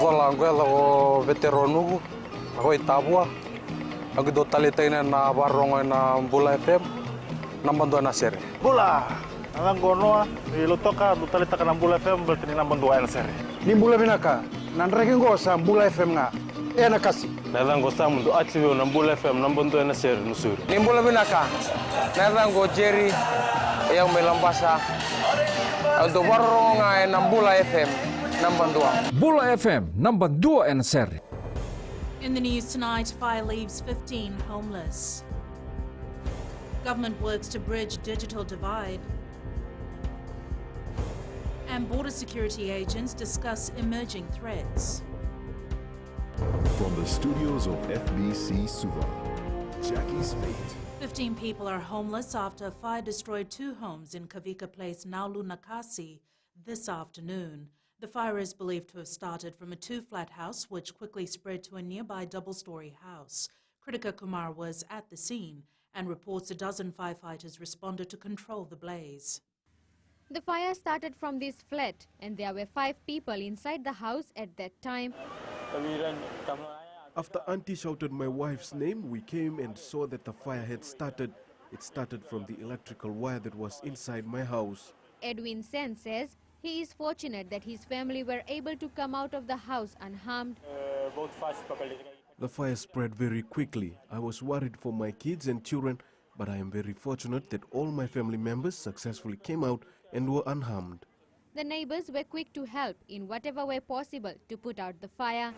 Vola anguela o veteranu, ako itabua. Ako do talitay na nabarong na Bula FM, nambando na sir. Bula, alang gono ilutoka do talita ka ng Bula FM berarti ni nambando na sir. Ni Bula binaka, nanregen go sa Bula FM nga. Na kasi. Nalang go sa mundo atibyo ng Bula FM nambando na sir nusur. Ni Bula binaka, nalang go Jerry, yang melambasa. Do barong na Bula FM. Bula FM, number 2 and seri. In the news tonight, fire leaves 15 homeless. Government works to bridge digital divide. And border security agents discuss emerging threats. From the studios of FBC Suva, Jackie Spade. 15 people are homeless after a fire destroyed 2 homes in Kavika Place, Naulu, Nakasi this afternoon. The fire is believed to have started from a 2-flat house, which quickly spread to a nearby double-story house. Kritika Kumar was at the scene and reports a dozen firefighters responded to control the blaze. The fire started from this flat, and there were 5 people inside the house at that time. After Auntie shouted my wife's name, we came and saw that the fire had started. It started from the electrical wire that was inside my house. Edwin Sen says he is fortunate that his family were able to come out of the house unharmed. The fire spread very quickly. I was worried for my kids and children, but I am very fortunate that all my family members successfully came out and were unharmed. The neighbors were quick to help in whatever way possible to put out the fire.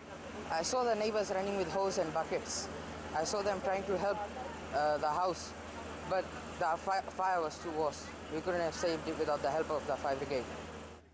I saw the neighbors running with hose and buckets. I saw them trying to help the house, but the fire was too worse. We couldn't have saved it without the help of the fire brigade.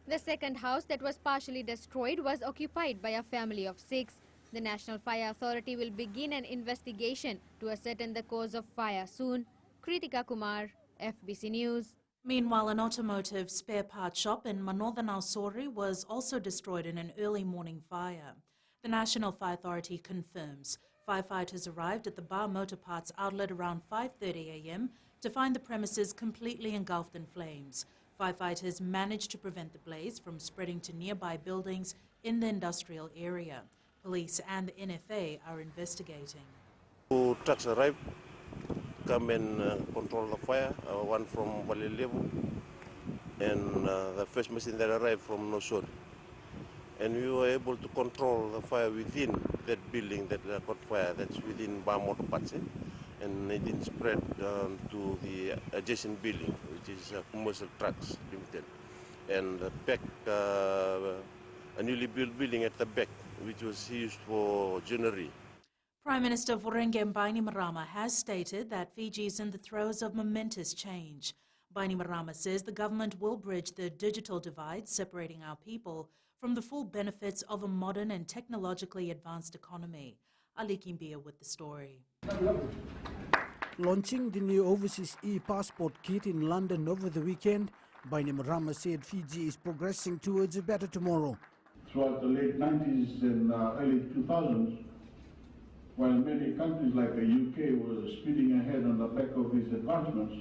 The second house that was partially destroyed was occupied by a family of 6. The National Fire Authority will begin an investigation to ascertain the cause of fire soon. Kritika Kumar, FBC News. Meanwhile, an automotive spare part shop in Manothanau was also destroyed in an early morning fire. The National Fire Authority confirms firefighters arrived at the Bar Motor Parts outlet around 5:30 a.m. to find the premises completely engulfed in flames. Firefighters managed to prevent the blaze from spreading to nearby buildings in the industrial area. Police and the NFA are investigating. 2 trucks arrived, come and control the fire, one from Balelevu and the first machine that arrived from Nosur. And we were able to control the fire within that building that caught fire, that's within Bar Motor Parts. And it didn't spread to the adjacent building, which is Commercial Trucks Limited. And the back, a newly built building at the back, which was used for joinery. Prime Minister Vorenge Bainimarama has stated that Fiji is in the throes of momentous change. Bainimarama says the government will bridge the digital divide separating our people from the full benefits of a modern and technologically advanced economy. Ali Kimbia with the story. Launching the new overseas e-passport kit in London over the weekend, Bainimarama said Fiji is progressing towards a better tomorrow. Throughout the late 90s and early 2000s, while many countries like the UK were speeding ahead on the back of these advancements,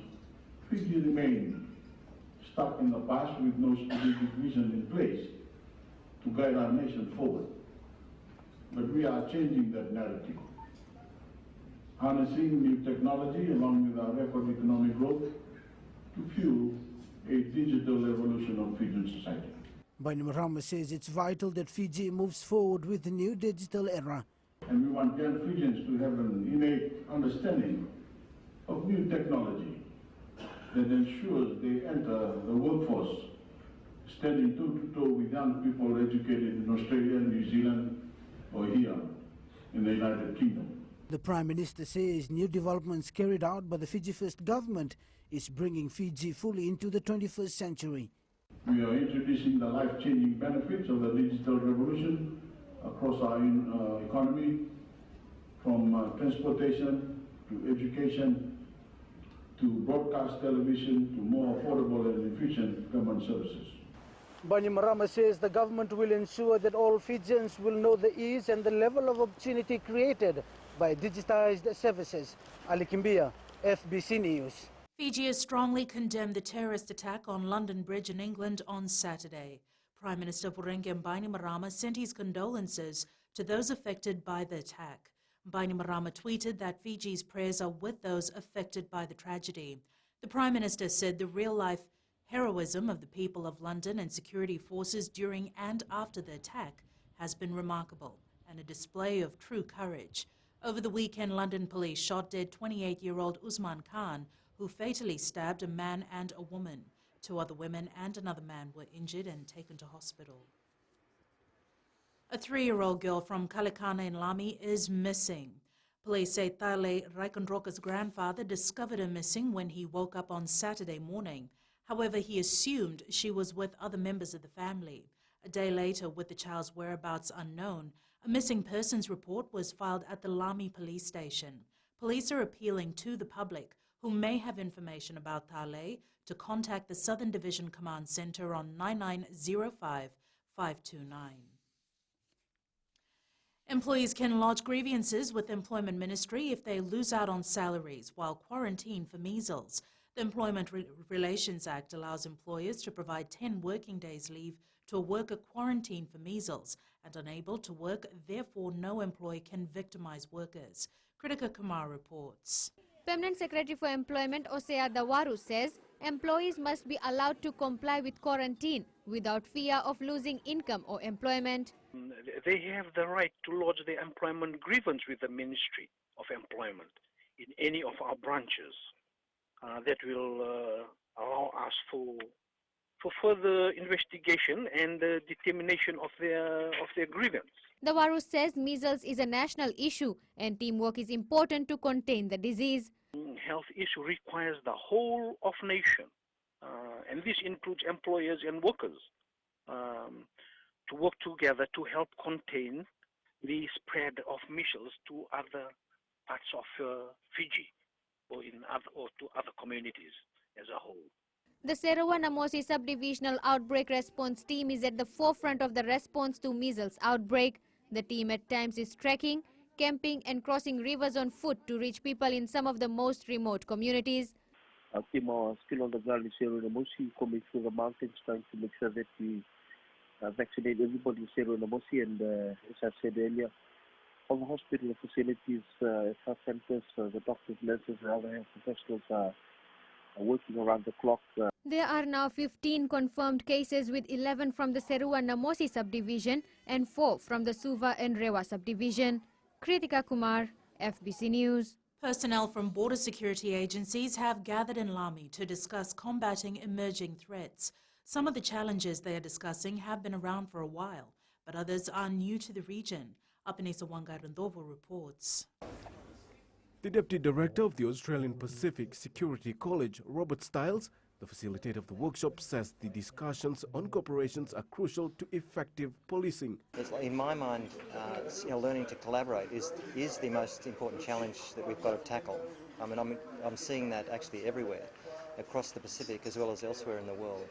Fiji remained stuck in the past with no strategic vision in place to guide our nation forward. But we are changing that narrative, harnessing new technology along with our record economic growth to fuel a digital evolution of Fijian society. Bainimarama says it's vital that Fiji moves forward with the new digital era. And we want young Fijians to have an innate understanding of new technology that ensures they enter the workforce standing toe-to-toe with young people educated in Australia, New Zealand, or here in the United Kingdom. The Prime Minister says new developments carried out by the Fiji First government is bringing Fiji fully into the 21st century. We are introducing the life-changing benefits of the digital revolution across our economy, from transportation to education to broadcast television to more affordable and efficient government services. Bainimarama says the government will ensure that all Fijians will know the ease and the level of opportunity created by digitized services. Ali Kimbia, FBC News. Fiji has strongly condemned the terrorist attack on London Bridge in England on Saturday. Prime Minister Voreqe Bainimarama sent his condolences to those affected by the attack. Bainimarama tweeted that Fiji's prayers are with those affected by the tragedy. The Prime Minister said the real-life heroism of the people of London and security forces during and after the attack has been remarkable and a display of true courage. Over the weekend, London police shot dead 28-year-old Usman Khan, who fatally stabbed a man and a woman. 2 other women and another man were injured and taken to hospital. A 3-year-old girl from Kalekana in Lami is missing. Police say Tale Raikondroka's grandfather discovered her missing when he woke up on Saturday morning. However, he assumed she was with other members of the family. A day later, with the child's whereabouts unknown, a missing persons report was filed at the Lami police station. Police are appealing to the public who may have information about Tale to contact the Southern Division Command Centre on 9905 529. Employees can lodge grievances with the Employment Ministry if they lose out on salaries while quarantined for measles. The Employment Relations Act allows employers to provide 10 working days leave to a worker quarantined for measles and unable to work. Therefore, no employee can victimize workers. Kritika Kumar reports. Permanent Secretary for Employment Osea Dawaru says employees must be allowed to comply with quarantine without fear of losing income or employment. They have the right to lodge their employment grievance with the Ministry of Employment in any of our branches. That will allow us for further investigation and determination of their grievance. Dawaru says measles is a national issue and teamwork is important to contain the disease. Health issue requires the whole of nation, and this includes employers and workers, to work together to help contain the spread of measles to other parts of Fiji or to other communities as a whole. The Seruwa-Namosi Subdivisional Outbreak Response Team is at the forefront of the response to measles outbreak. The team at times is trekking, camping and crossing rivers on foot to reach people in some of the most remote communities. Our team are still on the ground in Seruwa-Namosi, coming through the mountains, trying to make sure that we vaccinate everybody in Seruwa-Namosi. And as I said earlier, all the hospital facilities, health centers, the doctors, nurses and other health professionals are working around the clock. There are now 15 confirmed cases, with 11 from the Seruwa-Namosi subdivision and 4 from the Suva and Rewa subdivision. Kritika Kumar, FBC News. Personnel from border security agencies have gathered in Lami to discuss combating emerging threats. Some of the challenges they are discussing have been around for a while, but others are new to the region. Apanisa Wangarandovo reports. The Deputy Director of the Australian Pacific Security College, Robert Stiles, the facilitator of the workshop, says the discussions on cooperations are crucial to effective policing. In my mind, learning to collaborate is the most important challenge that we've got to tackle. I mean, I'm seeing that actually everywhere, across the Pacific as well as elsewhere in the world.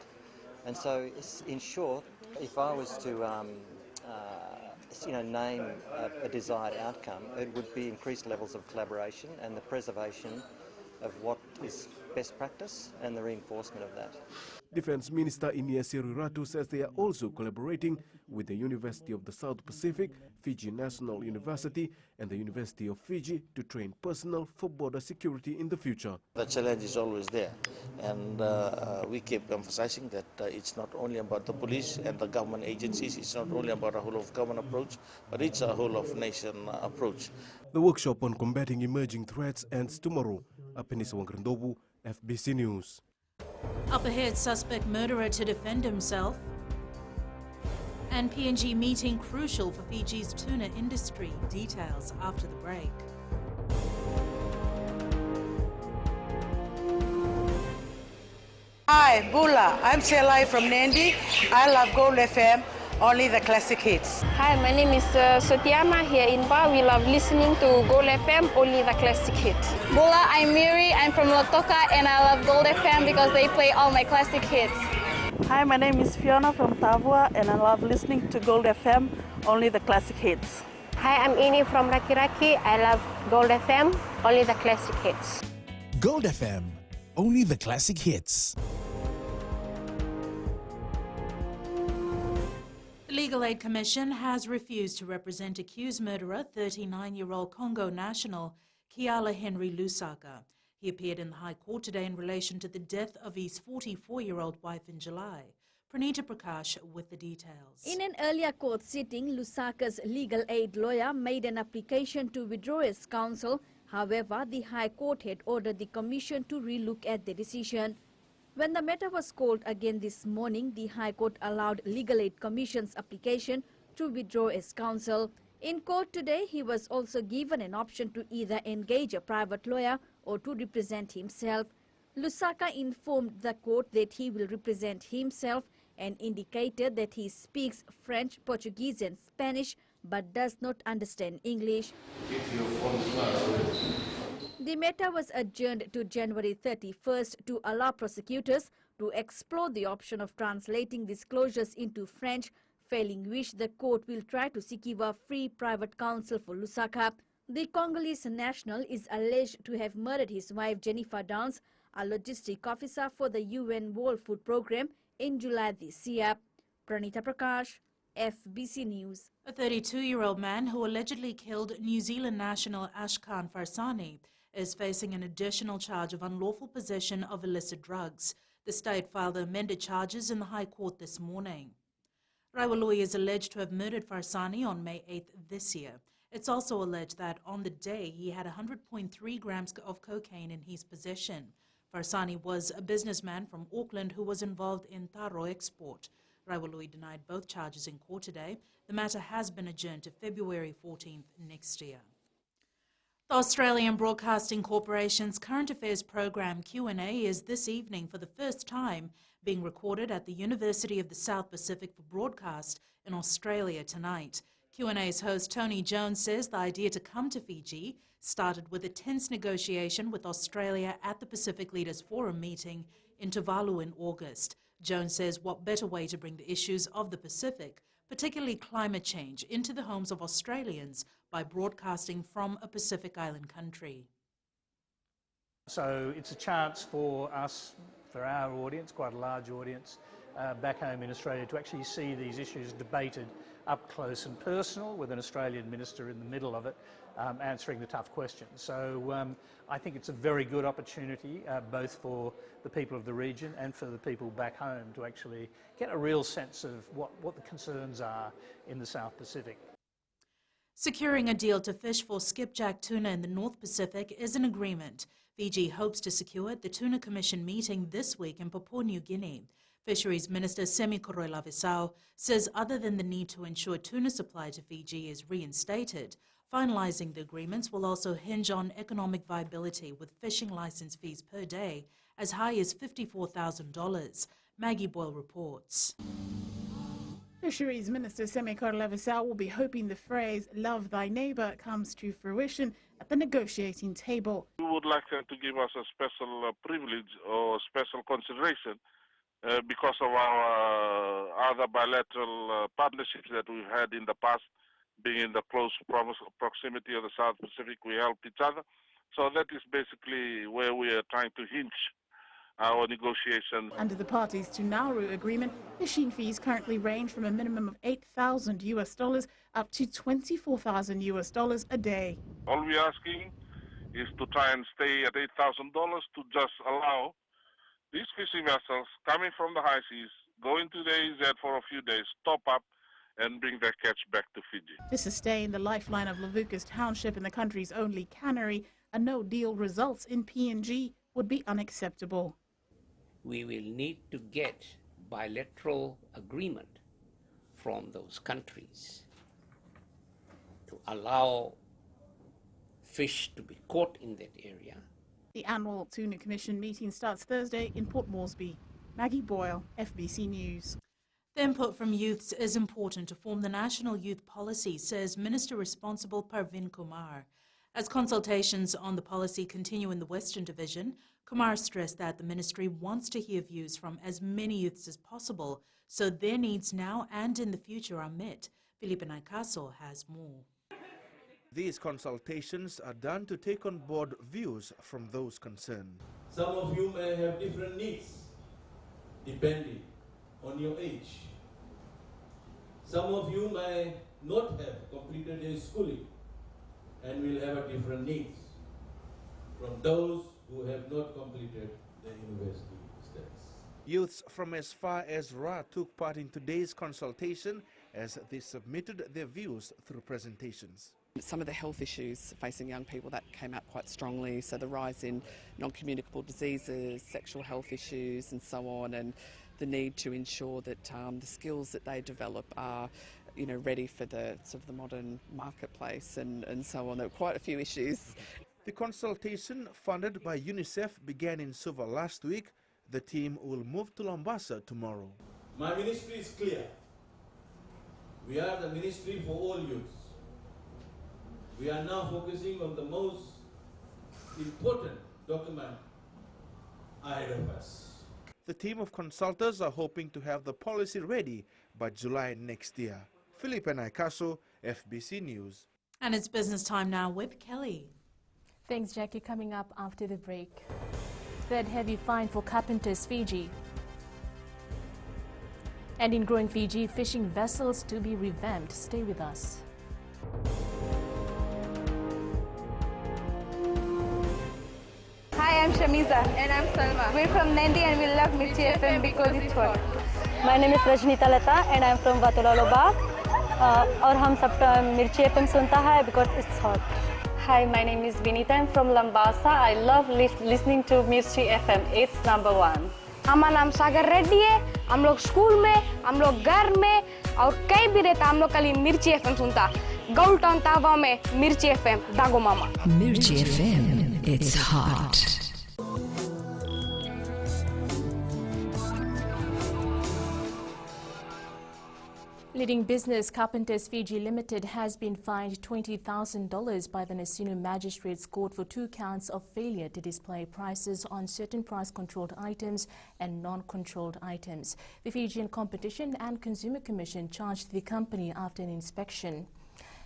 And so, in short, if I was to name a desired outcome, it would be increased levels of collaboration and the preservation of what is best practice and the reinforcement of that. Defence Minister Inies Ratu says they are also collaborating with the University of the South Pacific, Fiji National University and the University of Fiji to train personnel for border security in the future. The challenge is always there, and we keep emphasizing that it's not only about the police and the government agencies, it's not only about a whole of government approach, but it's a whole of nation approach. The workshop on combating emerging threats ends tomorrow. Apenisa Wangrandobu, FBC News. Up ahead, suspect murderer to defend himself. And PNG meeting crucial for Fiji's tuna industry. Details after the break. Hi, Bula. I'm Selai from Nandi. I love Gold FM, only the classic hits. Hi, my name is Sotiama here in Ba. We love listening to Gold FM, only the classic hits. Bula, I'm Miri. I'm from Lotoka and I love Gold FM because they play all my classic hits. Hi, my name is Fiona from Tavua and I love listening to Gold FM, only the classic hits. Hi, I'm Ini from Rakiraki. I love Gold FM, only the classic hits. Gold FM, only the classic hits. Legal Aid Commission has refused to represent accused murderer, 39-year-old Congo national Kiala Henry Lusaka. He appeared in the High Court today in relation to the death of his 44-year-old wife in July. Pranita Prakash with the details. In an earlier court sitting, Lusaka's legal aid lawyer made an application to withdraw his counsel. However, the High Court had ordered the Commission to relook at the decision. When the matter was called again this morning, the High Court allowed Legal Aid Commission's application to withdraw his counsel. In court today, he was also given an option to either engage a private lawyer or to represent himself. Lusaka informed the court that he will represent himself and indicated that he speaks French, Portuguese and Spanish but does not understand English. The matter was adjourned to January 31st to allow prosecutors to explore the option of translating disclosures into French, failing which the court will try to secure free private counsel for Lusaka. The Congolese national is alleged to have murdered his wife Jennifer Downs, a logistic officer for the UN World Food Programme, in July this year. Pranita Prakash, FBC News. A 32-year-old man who allegedly killed New Zealand national Ashkan Farsani is facing an additional charge of unlawful possession of illicit drugs. The state filed amended charges in the High Court this morning. Raiwalui is alleged to have murdered Farsani on May 8th this year. It's also alleged that on the day he had 100.3 grams of cocaine in his possession. Farsani was a businessman from Auckland who was involved in taro export. Raiwalui denied both charges in court today. The matter has been adjourned to February 14th next year. The Australian Broadcasting Corporation's Current Affairs program Q&A is this evening for the first time being recorded at the University of the South Pacific for broadcast in Australia tonight. Q&A's host Tony Jones says the idea to come to Fiji started with a tense negotiation with Australia at the Pacific Leaders Forum meeting in Tuvalu in August. Jones says what better way to bring the issues of the Pacific, particularly climate change, into the homes of Australians by broadcasting from a Pacific Island country. So it's a chance for us, for our audience, quite a large audience, back home in Australia, to actually see these issues debated up close and personal with an Australian minister in the middle of it, answering the tough questions. So I think it's a very good opportunity, both for the people of the region and for the people back home, to actually get a real sense of what the concerns are in the South Pacific. Securing a deal to fish for skipjack tuna in the North Pacific is an agreement Fiji hopes to secure at the Tuna Commission meeting this week in Papua New Guinea. Fisheries Minister Semi Koroilavisau says other than the need to ensure tuna supply to Fiji is reinstated, finalising the agreements will also hinge on economic viability, with fishing licence fees per day as high as $54,000. Maggie Boyle reports. Fisheries Minister Semi Koroilavisau will be hoping the phrase "love thy neighbour" comes to fruition at the negotiating table. We would like them to give us a special privilege or special consideration because of our other bilateral partnerships that we've had in the past. Being in the close proximity of the South Pacific, we help each other. So that is basically where we are trying to hinge our negotiations. Under the parties to Nauru agreement, fishing fees currently range from a minimum of $8,000 up to $24,000 a day. All we're asking is to try and stay at $8,000 to just allow these fishing vessels coming from the high seas, going to the AZ for a few days, top up, and bring their catch back to Fiji. To sustain the lifeline of Levukas Township in the country's only cannery, a no-deal results in PNG would be unacceptable. We will need to get bilateral agreement from those countries to allow fish to be caught in that area. The annual Tuna Commission meeting starts Thursday in Port Moresby. Maggie Boyle, FBC News. The input from youths is important to form the national youth policy, says Minister responsible Parvin Kumar. As consultations on the policy continue in the Western Division, Kumar stressed that the ministry wants to hear views from as many youths as possible, so their needs now and in the future are met. Felipe Naikaso has more. These consultations are done to take on board views from those concerned. Some of you may have different needs, depending on your age. Some of you may not have completed their schooling and will have a different needs from those who have not completed their university studies. Youths from as far as Ra took part in today's consultation as they submitted their views through presentations. Some of the health issues facing young people that came out quite strongly, so the rise in non-communicable diseases, sexual health issues and so on, and the need to ensure that the skills that they develop are ready for the sort of the modern marketplace and so on. There were quite a few issues. The consultation funded by UNICEF began in Suva last week. The team will move to Lambasa tomorrow. My ministry is clear. We are the ministry for all youths. We are now focusing on the most important document ahead of us. The team of consultants are hoping to have the policy ready by July next year. Philip Naikaso, FBC News. And it's business time now with Kelly. Thanks, Jackie. Coming up after the break. Third heavy fine for carpenters, Fiji. And in growing Fiji, fishing vessels to be revamped. Stay with us. Hi, I'm Shamiza. And I'm Salma. We're from Nandi and we love Mirchi FM because it's hot. My name is Rajnita Lata and I'm from Vatulaloba. और हम सब मिर्ची FM सुनता है because it's hot. Hi, my name is Vinita. I'm from Lambasa. I love listening to Mirchi FM. It's number one. हमारा नाम सागर रेड्डी है. हम लोग स्कूल में, हम लोग घर में और कहीं भी रहता हम लोग कल मिर्ची FM सुनता. Gold Town तावा में मिर्ची FM दागो मामा. Mirchi FM. It's hot. Leading business Carpenters Fiji Limited has been fined $20,000 by the Nasinu Magistrates Court for 2 counts of failure to display prices on certain price-controlled items and non-controlled items. The Fijian Competition and Consumer Commission charged the company after an inspection.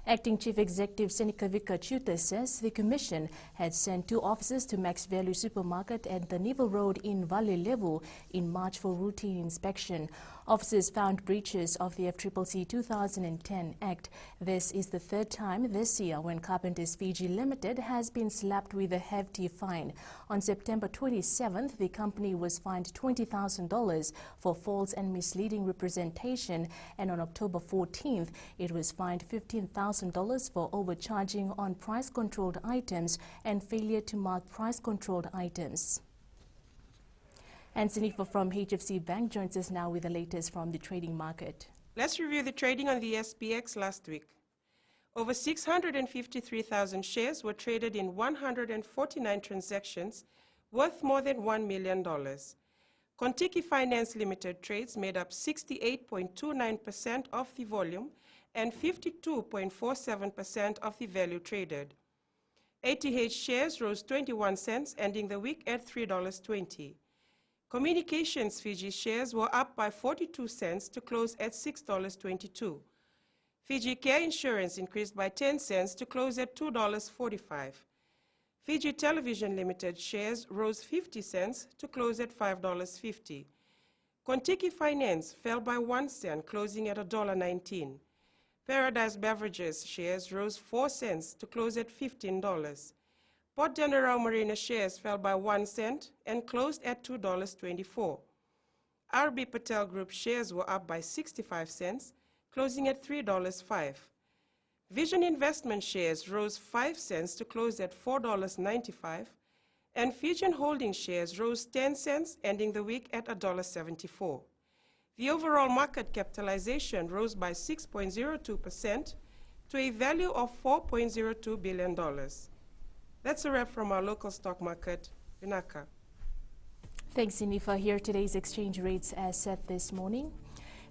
Acting Chief Executive Senika Vikachuta says the Commission had sent 2 officers to Max Value Supermarket at the Nival Road in Vale Levu in March for routine inspection. Officers found breaches of the FCCC 2010 Act. This is the 3rd time this year when Carpenters Fiji Limited has been slapped with a hefty fine. On September 27th, the company was fined $20,000 for false and misleading representation, and on October 14th, it was fined $15,000 for overcharging on price-controlled items and failure to mark price-controlled items. And Sinifa from HFC Bank joins us now with the latest from the trading market. Let's review the trading on the SPX last week. Over 653,000 shares were traded in 149 transactions worth more than $1 million. Contiki Finance Limited trades made up 68.29% of the volume and 52.47% of the value traded. ATH shares rose 21 cents, ending the week at $3.20. Communications Fiji shares were up by 42 cents to close at $6.22. Fiji Care Insurance increased by 10 cents to close at $2.45. Fiji Television Limited shares rose 50 cents to close at $5.50. Contiki Finance fell by 1 cent, closing at $1.19. Paradise Beverages shares rose 4 cents to close at $15. Port General Marina shares fell by 1 cent and closed at $2.24. RB Patel Group shares were up by 65 cents, closing at $3.05. Vision Investment shares rose 5 cents to close at $4.95, and Fijian Holdings shares rose 10 cents, ending the week at $1.74. The overall market capitalization rose by 6.02% to a value of $4.02 billion. That's a wrap from our local stock market, Vinaka. Thanks, Sinifa. Here today's exchange rates as set this morning.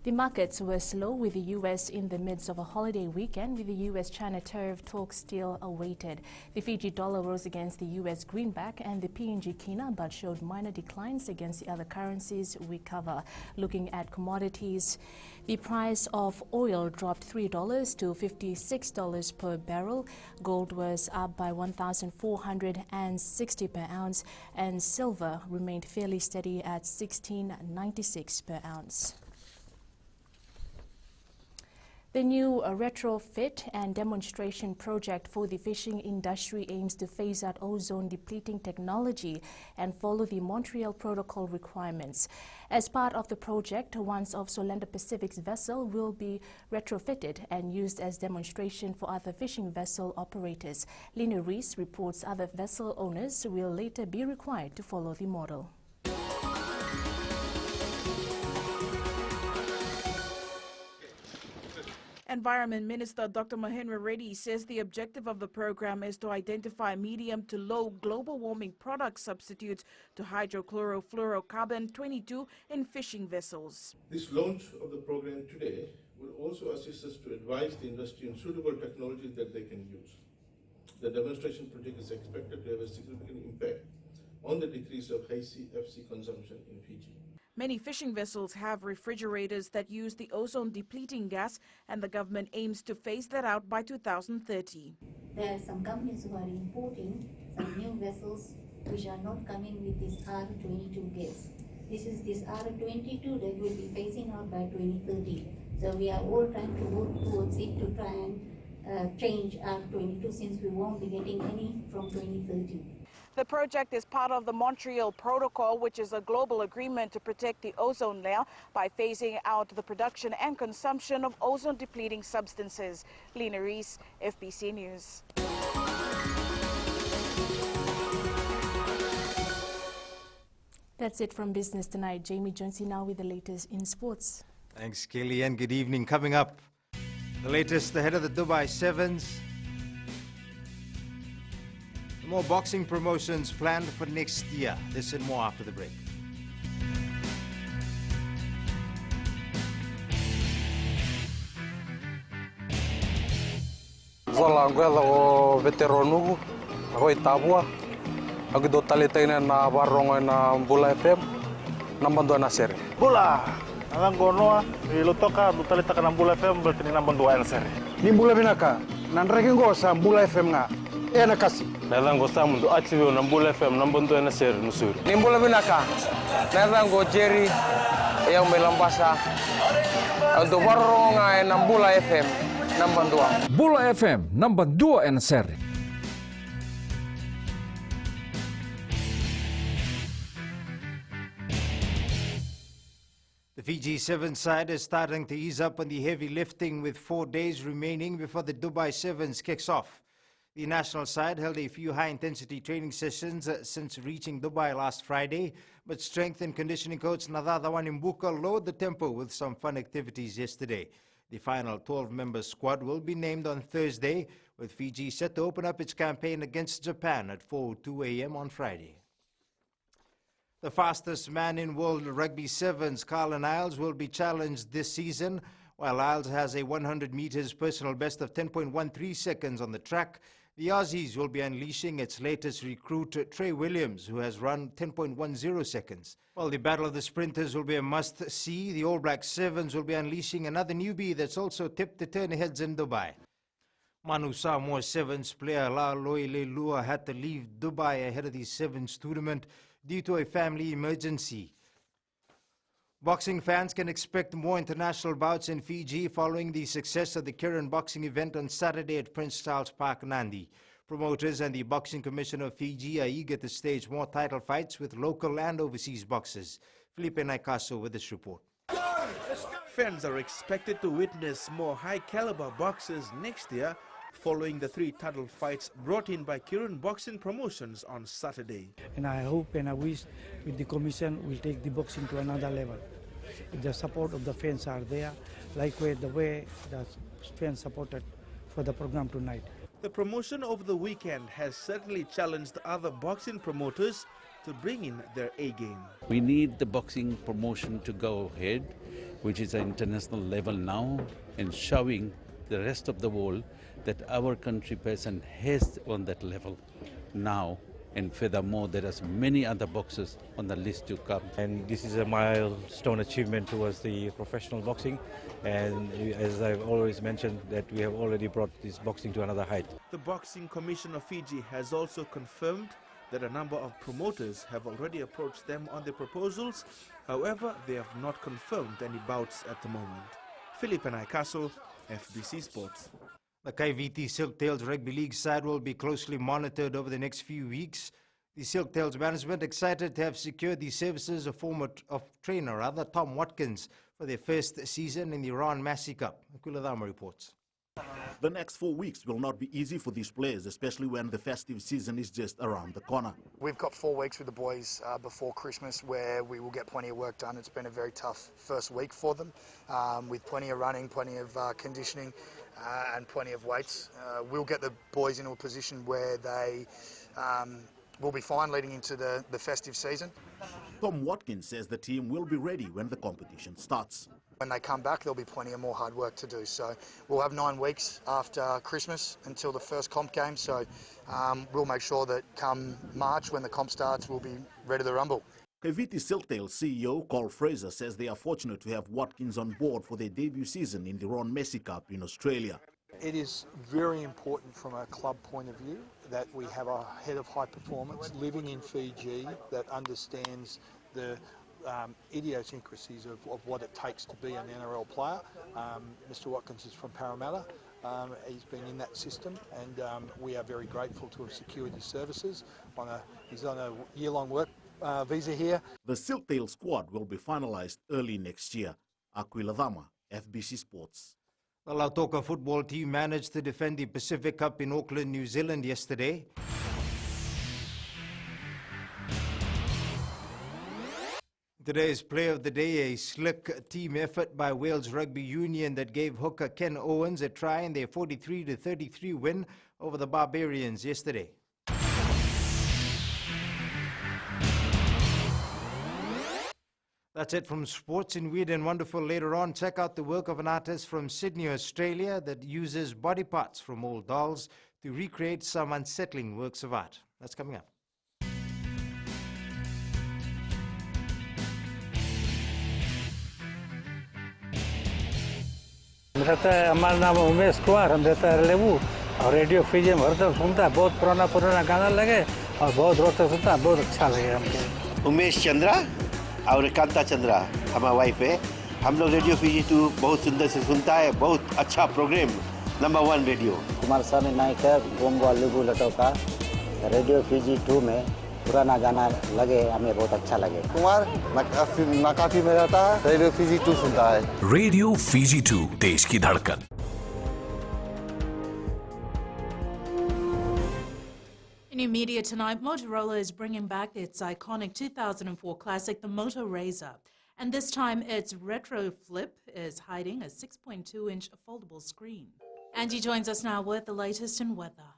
The markets were slow with the U.S. in the midst of a holiday weekend, with the U.S.-China tariff talks still awaited. The Fiji dollar rose against the U.S. greenback and the PNG kina, but showed minor declines against the other currencies we cover. Looking at commodities, the price of oil dropped $3 to $56 per barrel. Gold was up by $1,460 per ounce, and silver remained fairly steady at $16.96 per ounce. The new retrofit and demonstration project for the fishing industry aims to phase out ozone-depleting technology and follow the Montreal Protocol requirements. As part of the project, one of Solenda Pacific's vessel will be retrofitted and used as demonstration for other fishing vessel operators. Lina Rees reports other vessel owners will later be required to follow the model. Environment Minister Dr. Mahendra Reddy says the objective of the program is to identify medium to low global warming product substitutes to hydrochlorofluorocarbon 22 in fishing vessels. This launch of the program today will also assist us to advise the industry on suitable technologies that they can use. The demonstration project is expected to have a significant impact on the decrease of high CFC consumption in Fiji. Many fishing vessels have refrigerators that use the ozone-depleting gas, and the government aims to phase that out by 2030. There are some companies who are importing some new vessels which are not coming with this R22 gas. This is this R22 that will be phasing out by 2030. So we are all trying to work towards it to try and change R22 since we won't be getting any from 2030. The project is part of the Montreal Protocol, which is a global agreement to protect the ozone layer by phasing out the production and consumption of ozone-depleting substances. Lina Rees, FBC News. That's it from Business Tonight. Jamie Jonesy now with the latest in sports. Thanks, Kelly, and good evening. Coming up, the latest ahead of the Dubai Sevens. More boxing promotions planned for next year. This and more after the break. Zalangwela veteranu hoi tabua agido talitaina na barongo na Bula FM nambando na sere. Bula alangonoa ilotoka talita kana Bula FM berarti nambando na sere. Ni Bula binaka nanreki ngosa Bula FM nga ena kasi. Nalango samundu atiwe na Bula FM nambando na sere nusuri. Ni Bula binaka nalango Jerry yang melambasa ado barongo na Bula FM nambando. Bula FM number 2 en seri. The Fiji Sevens side is starting to ease up on the heavy lifting with 4 days remaining before the Dubai Sevens kicks off. The national side held a few high-intensity training sessions since reaching Dubai last Friday, but strength and conditioning coach Nadadawan Mbuka lowered the tempo with some fun activities yesterday. The final 12-member squad will be named on Thursday, with Fiji set to open up its campaign against Japan at 4:02 a.m. on Friday. The fastest man in World Rugby Sevens, Carlin Isles, will be challenged this season. While Isles has a 100 meters personal best of 10.13 seconds on the track, the Aussies will be unleashing its latest recruit, Trey Williams, who has run 10.10 seconds. While the battle of the sprinters will be a must-see, the All Black Sevens will be unleashing another newbie that's also tipped to turn heads in Dubai. Manu Samoa Sevens player Laloi Leilua had to leave Dubai ahead of the Sevens tournament due to a family emergency. Boxing fans can expect more international bouts in Fiji following the success of the Kirin boxing event on Saturday at Prince Charles Park, Nandi. Promoters and the Boxing Commission of Fiji are eager to stage more title fights with local and overseas boxers. Felipe Naikaso with this report. Fans are expected to witness more high-caliber boxers next year following the 3 title fights brought in by Kirin Boxing Promotions on Saturday. And I hope and I wish with the commission will take the boxing to another level. If the support of the fans are there, like the way the fans supported for the program tonight. The promotion over the weekend has certainly challenged other boxing promoters to bring in their A-game. We need the boxing promotion to go ahead, which is at international level now, and showing the rest of the world that our country person has on that level now, and furthermore there are many other boxers on the list to come. And this is a milestone achievement towards the professional boxing, and as I've always mentioned that we have already brought this boxing to another height. The Boxing Commission of Fiji has also confirmed that a number of promoters have already approached them on their proposals. However, they have not confirmed any bouts at the moment. Felipe Naikaso, FBC Sports. The Kaiviti Silktails Rugby League side will be closely monitored over the next few weeks. The Silktails management excited to have secured the services of trainer Tom Watkins for their first season in the Iran Massey Cup. Akuladama reports. The next 4 weeks will not be easy for these players, especially when the festive season is just around the corner. We've got 4 weeks with the boys before Christmas where we will get plenty of work done. It's been a very tough first week for them, with plenty of running, plenty of conditioning and plenty of weights. We'll get the boys into a position where they will be fine leading into the festive season. Tom Watkins says the team will be ready when the competition starts. When they come back, there'll be plenty of more hard work to do. So we'll have 9 weeks after Christmas until the first comp game. So we'll make sure that come March, when the comp starts, we'll be ready to rumble. Kaiviti Silktail CEO Carl Fraser says they are fortunate to have Watkins on board for their debut season in the Ron Massey Cup in Australia. It is very important from a club point of view that we have a head of high performance living in Fiji that understands the idiosyncrasies of what it takes to be an NRL player. Mr Watkins is from Parramatta. He's been in that system, and we are very grateful to have secured his services. He's on a year-long work visa here. The Silktail squad will be finalised early next year. Akuladama, FBC Sports. The Lautoka football team managed to defend the Pacific Cup in Auckland, New Zealand yesterday. Today's Player of the Day, a slick team effort by Wales Rugby Union that gave hooker Ken Owens a try in their 43-33 win over the Barbarians yesterday. That's it from Sports in Weird and Wonderful. Later on, check out the work of an artist from Sydney, Australia that uses body parts from old dolls to recreate some unsettling works of art. That's coming up. हमारा नाम उमेश कुमार, हम रहता है लेबू और radio Fiji में हरदम सुनता है, बहुत पुराना गाना लगे और बहुत रोचक सुनता है, बहुत अच्छा लगे हमको। उमेश चंद्रा और कांता चंद्रा हमारा वाइफ है। हम लोग रेडियो फीजी 2 बहुत सुंदर से सुनता है, बहुत अच्छा प्रोग्राम, नंबर 1 रेडियो। कुमार स्वामी नायक है, गोंगवा लेबू लटोका, रेडियो फीजी 2 में पुराना गाना लगे, हमें बहुत अच्छा लगे। कुमार नाकाफी में रहता है, रेडियो फीजी 2 सुनता है। रेडियो फीजी 2, देश की धड़कन। In new media tonight, Motorola is bringing back its iconic 2004 classic, the Moto Razr. And this time, its retro flip is hiding a 6.2-inch foldable screen. Angie joins us now with the latest in weather.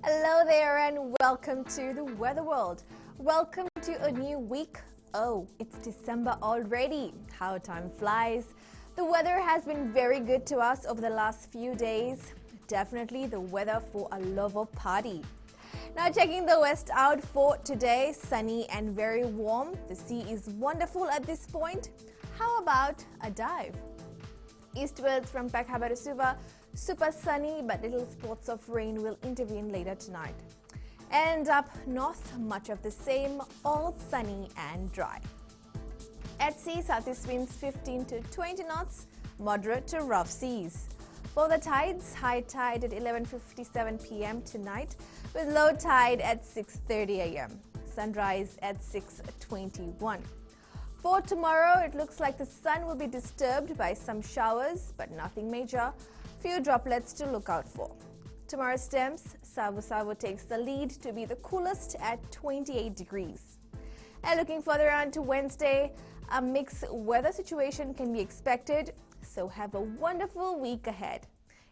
Hello there and welcome to the Weather World. Welcome to a new week. Oh, it's December already. How time flies. The weather has been very good to us over the last few days. Definitely the weather for a lover party. Now checking the west out for today, sunny and very warm. The sea is wonderful at this point. How about a dive? Eastwards from Pakhabarasuva, super sunny but little spots of rain will intervene later tonight. And up north, much of the same, all sunny and dry. At sea, southeast winds 15 to 20 knots, moderate to rough seas. For the tides, high tide at 11:57 p.m. tonight with low tide at 6:30 a.m. Sunrise at 6:21. For tomorrow, it looks like the sun will be disturbed by some showers, but nothing major. Few droplets to look out for. Tomorrow's temps, Savo takes the lead to be the coolest at 28 degrees. And looking further on to Wednesday, a mixed weather situation can be expected, so have a wonderful week ahead.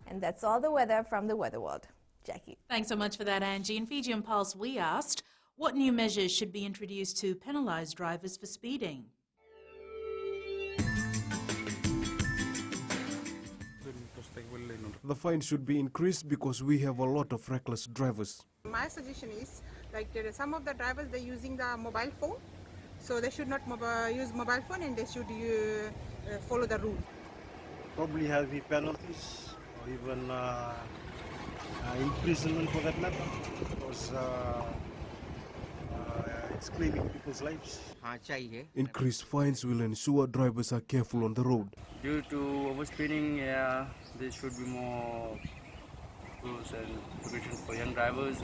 And that's all the weather from the Weather World. Jackie. Thanks so much for that, Angie. In Fijian Pulse, we asked, what new measures should be introduced to penalise drivers for speeding? The fine should be increased because we have a lot of reckless drivers. My suggestion is, like there are some of the drivers, they're using the mobile phone, so they should not use mobile phone and they should follow the rule. Probably heavy penalties or even imprisonment for that matter, because It's claiming people's lives. Increased fines will ensure drivers are careful on the road. Due to overspeeding, there should be more rules and provision for young drivers.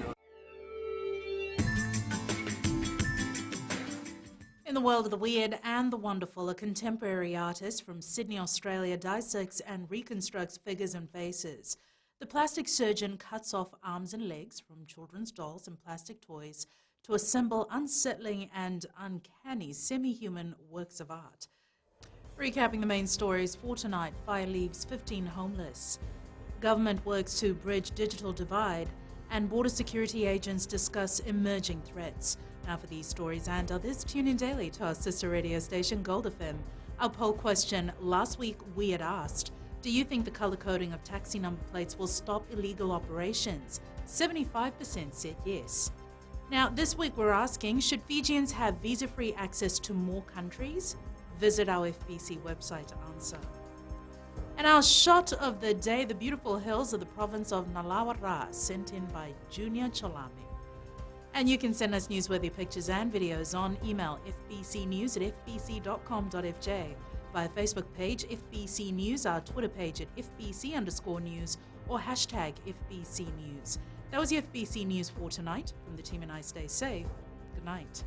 In the world of the weird and the wonderful, a contemporary artist from Sydney, Australia dissects and reconstructs figures and faces. The plastic surgeon cuts off arms and legs from children's dolls and plastic toys to assemble unsettling and uncanny semi-human works of art. Recapping the main stories for tonight, fire leaves 15 homeless. Government works to bridge digital divide, and border security agents discuss emerging threats. Now for these stories and others, tune in daily to our sister radio station Gold FM. Our poll question last week we had asked, do you think the colour coding of taxi number plates will stop illegal operations? 75% said yes. Now this week we're asking, should Fijians have visa-free access to more countries? Visit our FBC website to answer. And our shot of the day, the beautiful hills of the province of Nalawara, sent in by Junior Cholame. And you can send us newsworthy pictures and videos on email fbcnews@fbc.com.fj, via Facebook page FBC News, our Twitter page at FBC_news, or hashtag FBC News. That was the FBC News for tonight. From the team and I, stay safe. Good night.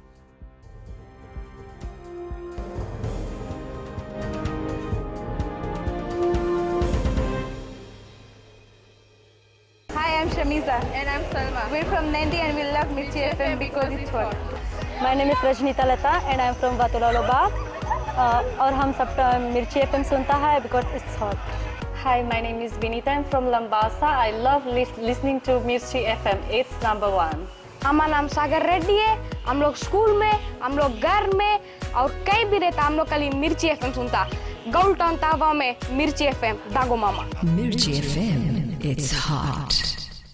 Hi, I'm Shamiza. And I'm Salma. We're from Nandi and we love Mirchi FM because it's hot. My name is Rajnita Lata and I'm from Vatulaloba. और हम सब मिर्ची FM सुनता है because it's hot. Hi, my name is Vinita. I'm from Lambasa. I love listening to Mirchi FM. It's number one. हमारा नाम सागर रेड्डी है. हम लोग स्कूल में, हम लोग घर में और कहीं भी रहता हम लोग खाली मिर्ची FM सुनता. गोल्ड टाउन तावा में मिर्ची FM दागो मामा. Mirchi FM, it's hot.